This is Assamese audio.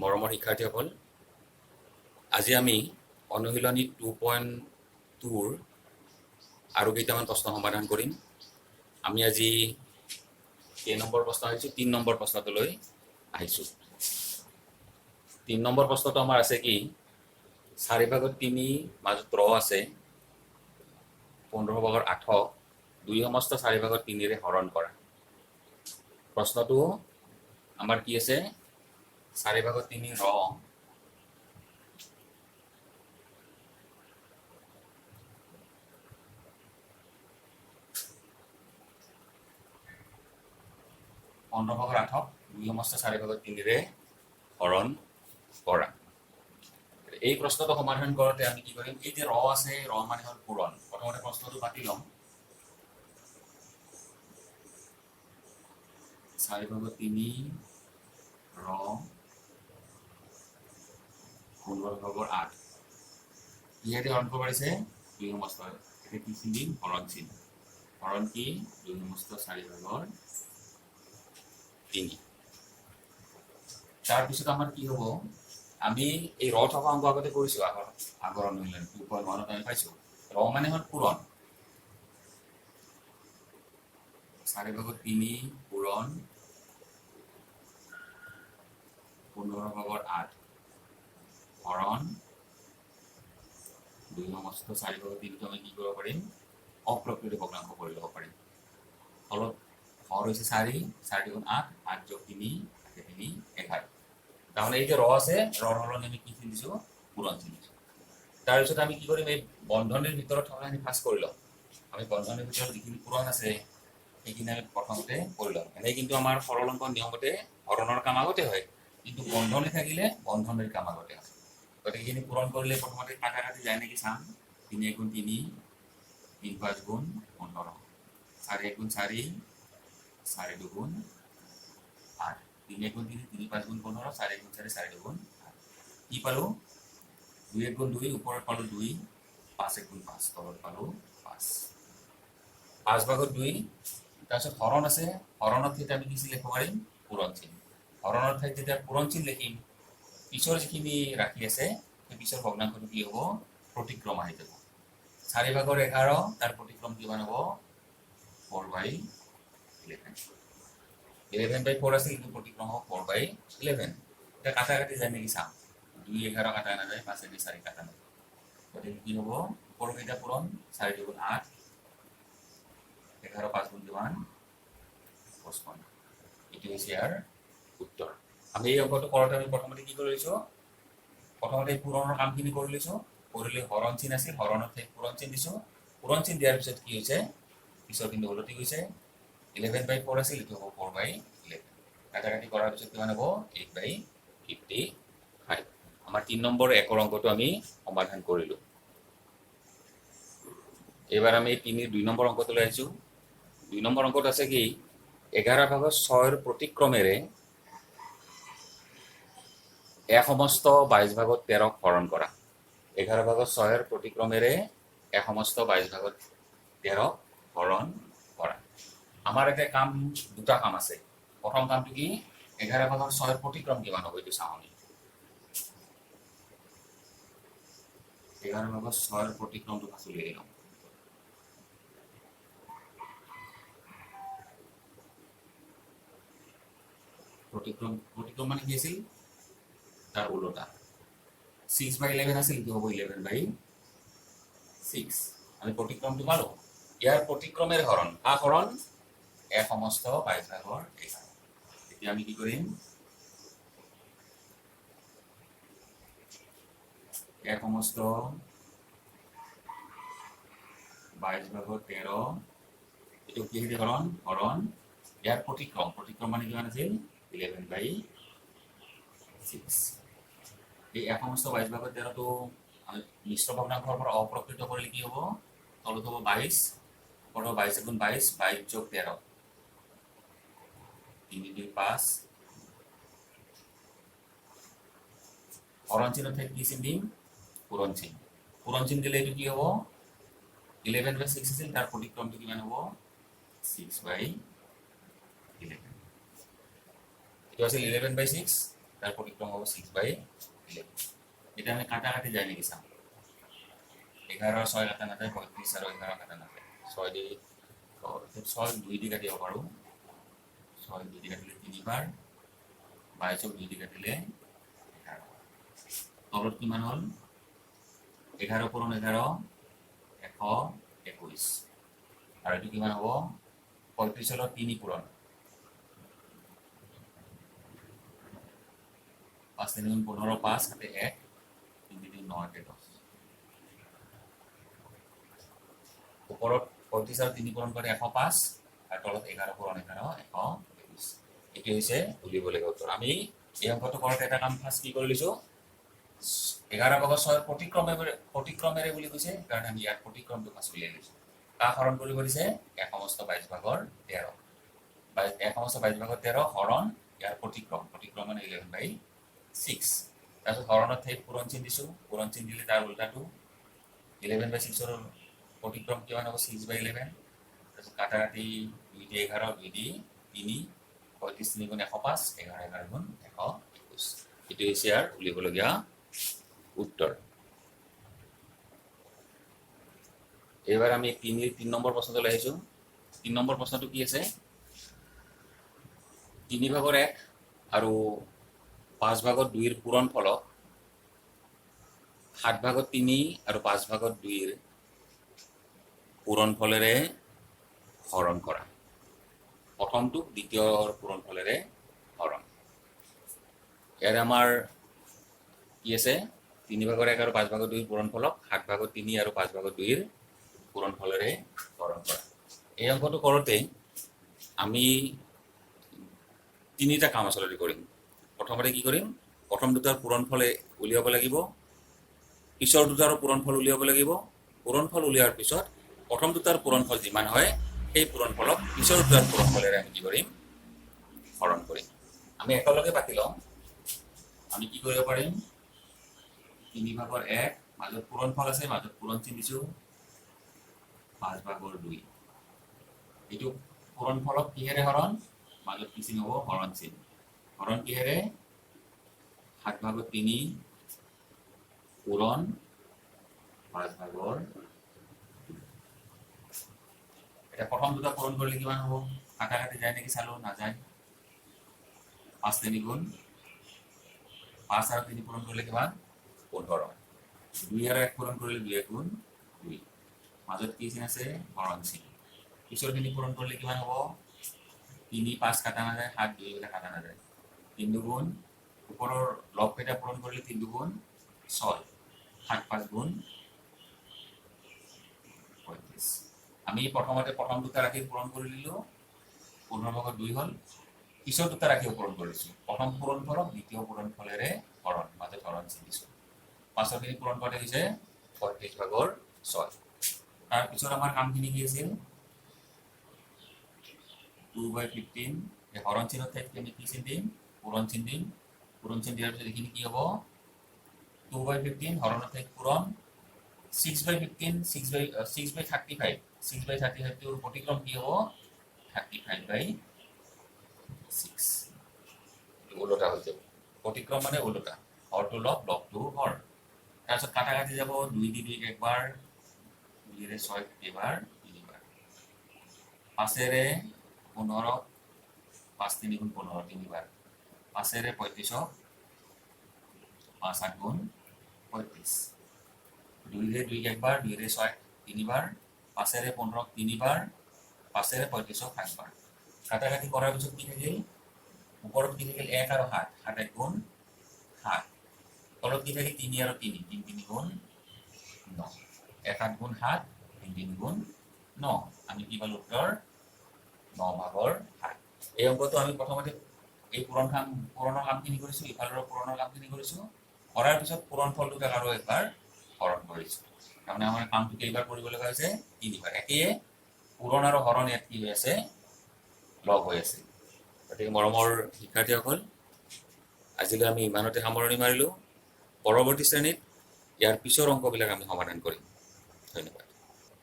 মৰমৰ শিক্ষাৰ্থীসকল, আজি আমি অনুশীলনী 2.2ৰ আৰু কেইটামান প্ৰশ্ন সমাধান কৰিম। আমি আজি কেই নম্বৰ প্ৰশ্ন আহিছোঁ? 3 নম্বৰ প্ৰশ্নটোলৈ আহিছোঁ। 3 নম্বৰ প্ৰশ্নটো আমাৰ আছে কি? 4/3 মাজত ৰ আছে, 15/8 2 সমস্ত 4/3ৰে হৰণ কৰা। প্ৰশ্নটো আমাৰ কি আছে? 4/3 ৰ 15/8 2 সমস্ত 4/3ৰে হৰণ কৰা। এই প্ৰশ্নটো সমাধান কৰোঁতে আমি কি কৰিম? এই যে ৰ আছে, ৰ মানে হ'ল পূৰণ। প্ৰথমতে প্ৰশ্নটো পাতি ল'ম। 4/3 ৰ 15/8 ইহাতে হৰণ কৰিব পাৰিছে 2 সমস্ত। এতিয়া কি চিন দিম? হৰণ চিন। হৰণ কি? 2 সমস্ত 4/3। তাৰপিছত আমাৰ কি হ'ব? আমি এই ৰ থকা অংক আগতে কৰিছোঁ, আগৰ অনুশীলন 2.1ত আমি পাইছোঁ। ৰ মানে হ'ল পূৰণ। 4/3 পূৰণ 15/8 হৰণ 2 সমস্ত 4/3টো আমি কি কৰিব পাৰিম? অপ্ৰকৃত ভগ্নাংশ কৰি ল'ব পাৰিম। ফলত হৰ হৈছে 4, 4 × 8, 8 + 3 3 11। তাৰমানে এই যে ৰ আছে, ৰৰ সলনি আমি কি চিন দিছোঁ? পূৰণ চিন দিছোঁ। তাৰপিছত আমি কি কৰিম? এই বন্ধনীৰ ভিতৰত থকাখিনি ফাৰ্ষ্ট কৰি ল'ম। আমি বন্ধনীৰ ভিতৰত যিখিনি পূৰণ আছে সেইখিনি আমি প্ৰথমতে কৰি ল'ম। এনেই কিন্তু আমাৰ সৰল অংকৰ নিয়মতে হৰণৰ কাম আগতে হয়, কিন্তু বন্ধনী থাকিলে বন্ধনীৰ কাম আগতে হয়। গতিকে এইখিনি পূৰণ কৰিলে প্ৰথমতে কাটা কাটি যায় নেকি চাম। 3 × 3 3 × 5 = 15, 4 × 4 4 × 2 8, 3 × 3 3 × 5 = 15, 4 × 4 4 × 2 8। কি পালোঁ? 2 × 2 ওপৰত পালোঁ 2, 5 × 5 তলত পালোঁ 5, 5/2। তাৰপিছত হৰণ আছে, হৰণৰ ঠাইত আমি কি চিন লিখিব পাৰিম? পূৰণ চিন। হৰণৰ ঠাইত যেতিয়া পূৰণ চিন লিখিম, পিছৰ যিখিনি ৰাশি আছে সেই পিছৰ ভগ্নাংশটো কি হ'ব? প্ৰতিক্ৰম আহি যাব। 4/11 তাৰ প্ৰতিক্ৰম কিমান হ'ব? 4/11। 11/4 আছে, কিন্তু প্ৰতিক্ৰম হ'ব 4/11। এতিয়া কাটা কাটি যায় নেকি চাম। 2 11 কাটা নাযায়, 5 4 কাটা নাযায়। গতিকে কি হ'ব? ওপৰৰ কেইটা পূৰণ 4 × 8 11 5 × কিমান? 55। এইটো হৈছে ইয়াৰ উত্তৰ। আমি এই অংকটো কৰোঁতে আমি প্ৰথমতে কি কৰি লৈছোঁ? প্ৰথমতে পূৰণৰ কামখিনি কৰি লৈছোঁ। কৰিলে হৰণ চিন আছিল, হৰণৰ ঠাইত পূৰণ চিন দিছোঁ। পূৰণ চিন দিয়াৰ পিছত কি হৈছে? পিছৰ কিন্তু ওলটি গৈছে। 11/4 আছিল, এইটো হ'ব 4/11। কাটা কাটি কৰাৰ পিছত কিমান হ'ব? 8/55। আমাৰ 3 নম্বৰ 1ৰ অংকটো আমি সমাধান কৰিলোঁ। এইবাৰ আমি 3ৰ 2 নম্বৰ অংকটোলৈ আহিছোঁ। 2 নম্বৰ অংকত আছে কি? 11/6ৰ প্ৰতিক্ৰমেৰে 1 সমস্ত 22/13 হৰণ কৰা। 11/6ৰ প্ৰতিক্ৰমেৰে 1 সমস্ত 22/13 হৰণ কৰা। আমাৰ এতিয়া কাম দুটা কাম আছে। প্ৰথম কামটো কি? 11/6ৰ প্ৰতিক্ৰম কিমান হ'ব এইটো চাওঁ আমি। 11/6ৰ প্ৰতিক্ৰমটো ফাৰ্ষ্ট উলিয়াই লওঁ। প্ৰতিক্ৰম মানে কি আছিল? তাৰ ওলোটা। 6/11 আছিল, এইটো হ'ব 11/6। আমি প্ৰতিক্ৰমটো পালোঁ। ইয়াৰ প্ৰতিক্ৰমেৰ হৰণ। হৰণ 1 সমস্ত 22/13। এতিয়া আমি কি কৰিম? 1 সমস্ত 22/13 এইটো কিহেদি হৰণ? হৰণ ইয়াৰ প্ৰতিক্ৰম। প্ৰতিক্ৰম মানে কিমান আছিল? 11/6। এই 1 সমস্ত 22/13টো আমি মিশ্ৰ ভগ্নাংশৰ পৰা অপ্ৰকৃত কৰিলে কি হ'ব? তলত হ'ব 22, ওপৰত হ'ব 22 × 22 22 + 13 3 × 2 5। হৰণ চিনৰ ঠাইত কি চিন দিম? পূৰণ চিন। পূৰণ চিন দিলে এইটো কি হ'ব? 11/6 আছিল, তাৰ প্ৰতিক্ৰমটো কিমান হ'ব? 6/11। এইটো আছিল 11/6। তাৰ প্ৰতিক্ৰম হ'ব 6/11। এতিয়া আমি কাটাকাটি যায় নেকি চাম। 11 6 কাটা নাযায়, 35 আৰু 11 কাটা নাযায়, 6 দি 6 2 দি কাটিব পাৰোঁ, 6 2 দি কাটিলে 3 বাৰ, 22 2 দি কাটিলে 11। তলত কিমান হ'ল 11 পূৰণ 11 121, আৰু এইটো কিমান হ'ব 35 ৰ 3 পূৰণ 5 3 15 5 হাতে 1 3 3 9 10। ওপৰত 35 আৰু 3 পূৰণ কৰি 105, আৰু তলত 11 পূৰণ 11 121। এইটো হৈছে উলিয়াবলগীয়া উত্তৰ। আমি এই অংকটো কৰোঁতে এটা কাম ফাৰ্ষ্ট কি কৰি লৈছোঁ, 11/6 প্ৰতিক্ৰমেৰে বুলি কৈছে কাৰণ আমি ইয়াত প্ৰতিক্ৰমটো ফাৰ্ষ্ট উলিয়াই লৈছোঁ। কাক হৰণ কৰিব দিছে 1/22/13, 1/22/13 হৰণ ইয়াৰ প্ৰতিক্ৰম মানে 11/6। তাৰপিছত হৰণৰ ঠাইত পূৰণ চিন দিছোঁ, পূৰণ চিন দিলে তাৰ উল্টাটো 11/6 প্ৰতিক্ৰম কিমান হ'ব 6/11। তাৰপিছত কাটাকাটি 2 দি 11 2 দি 3 35 3 গুণ 105 11 11 গুণ 121। এইটো হৈছে ইয়াৰ উলিয়াবলগীয়া উত্তৰ। এইবাৰ আমি 3 নম্বৰ প্ৰশ্নটোলৈ আহিছোঁ। 3 নম্বৰ প্ৰশ্নটো কি আছে, 3/1 আৰু 5/2 পূৰণ ফলক 7/3 আৰু 5/2 পূৰণ ফলেৰে হৰণ কৰা। প্ৰথমটো দ্বিতীয়ৰ পূৰণ ফলেৰে হৰণ। ইয়াৰে আমাৰ কি আছে 3/1 আৰু 5/2 পূৰণ ফলক 7/3 আৰু 5/2 পূৰণ ফলেৰে হৰণ কৰা। এই অংকটো কৰোঁতে আমি 3টা কাম আচলতে কৰিম। প্ৰথমতে কি কৰিম, প্ৰথম দুটাৰ পূৰণ ফলে উলিয়াব লাগিব, পিছৰ দুটাৰো পূৰণ ফল উলিয়াব লাগিব। পূৰণ ফল উলিওৱাৰ পিছত প্ৰথম দুটাৰ পূৰণ ফল যিমান হয় সেই পূৰণ ফলক পিছৰ দুটাৰ পূৰণ ফলেৰে আমি কি কৰিম, হৰণ কৰিম। আমি একেলগে পাতি লওঁ। আমি কি কৰিব পাৰিম, 3/1 মাজত পূৰণ ফল আছে, মাজত পূৰণ চিন দিছোঁ 5/2। এইটো পূৰণ ফলক কিহেৰে হৰণ, মাজত কি চিন হ'ব হৰণ চিন। হৰণ কিহেৰে 7/3 পূৰণ 5/2। এতিয়া প্ৰথম দুটা পূৰণ কৰিলে কিমান হ'ব, কাটাকাটি যায় নেকি চালোঁ, নাযায়। 5 3 গুণ 5 আৰু 3 পূৰণ কৰিলে কিমান 15। 2 আৰু 1 পূৰণ কৰিলে 2 গুণ 2। মাজত কি চিন আছে হৰণ চিন। পিছৰখিনি পূৰণ কৰিলে কিমান হ'ব 3 5 কাটা নাযায়, 7 2 বিলাক কাটা নাযায়, 3 2 ওপৰৰ লবকেইটা পূৰণ কৰিলে 3 2 6, 7 5 গুণ 35। আমি প্ৰথমতে প্ৰথম দুটা ৰাশি পূৰণ কৰি দিলোঁ, 15/2 হ'ল। পিছৰ দুটা ৰাশিও পূৰণ কৰিছোঁ, প্ৰথম পূৰণ ফলক দ্বিতীয় পূৰণ ফলেৰে হৰণ, মাজত হৰণ চিন দিছোঁ। পাছৰখিনি পূৰণ কৰোঁতে হৈছে 35/6। তাৰপিছত আমাৰ কামখিনি কি আছিল 2/15, এই হৰণ চিনৰ ঠাইত আমি কি চিন দিম, পূৰণ চিন দিম। পূৰণ চিন দিয়াৰ পিছত এইখিনি কি হ'ব 2/15 হৰণৰ ঠাইত পূৰণ 6/15 6/35 6/35 প্ৰতিক্ৰম কি হ'ব 35/6। ওলোটা হৈ যাব, প্ৰতিক্ৰম মানে ওলোটা, হৰটো লব লবটো হৰ। তাৰপিছত কাটাকাটি যাব 2 দি 2 একবাৰ, 2 ৰে 6 এবাৰ 3 বাৰ, 5ৰে 15 5 3 গুণ 15 3 বাৰ, 5ৰে 35 5 8 গুণ 35, 2 ৰে 2 একবাৰ, 2 ৰে 6 3 বাৰ, 5ৰে 15 3 বাৰ, 5ৰে 35 5 বাৰ। কাটাকাটি কৰাৰ পিছত কি থাকিল, ওপৰত কি থাকিল 1 আৰু 7, 7 1 গুণ 7, তলত কি থাকিল 3 আৰু 3 3 3 গুণ 9, 1 7 গুণ 7 3 3 গুণ 9। আমি কি পালোঁ উত্তৰ 9/7। এই অংকটো আমি প্ৰথমতে এই পূৰণৰ কামখিনি কৰিছোঁ, ইফালৰ পূৰণৰ কামখিনি কৰিছোঁ, কৰাৰ পিছত পূৰণ ফল দুটাক আৰু একবাৰ হৰণ কৰিছোঁ। তাৰমানে আমাৰ কামটো কেইবাৰ কৰিব লগা হৈছে 3 বাৰ। একেয়ে পূৰণ আৰু হৰণ ইয়াত কি হৈ আছে লগ হৈ আছে। গতিকে মৰমৰ শিক্ষাৰ্থীসকল, আজিলৈ আমি ইমানতে সামৰণি মাৰিলোঁ। পৰৱৰ্তী শ্ৰেণীত ইয়াৰ পিছৰ অংকবিলাক আমি সমাধান কৰিম। ধন্যবাদ।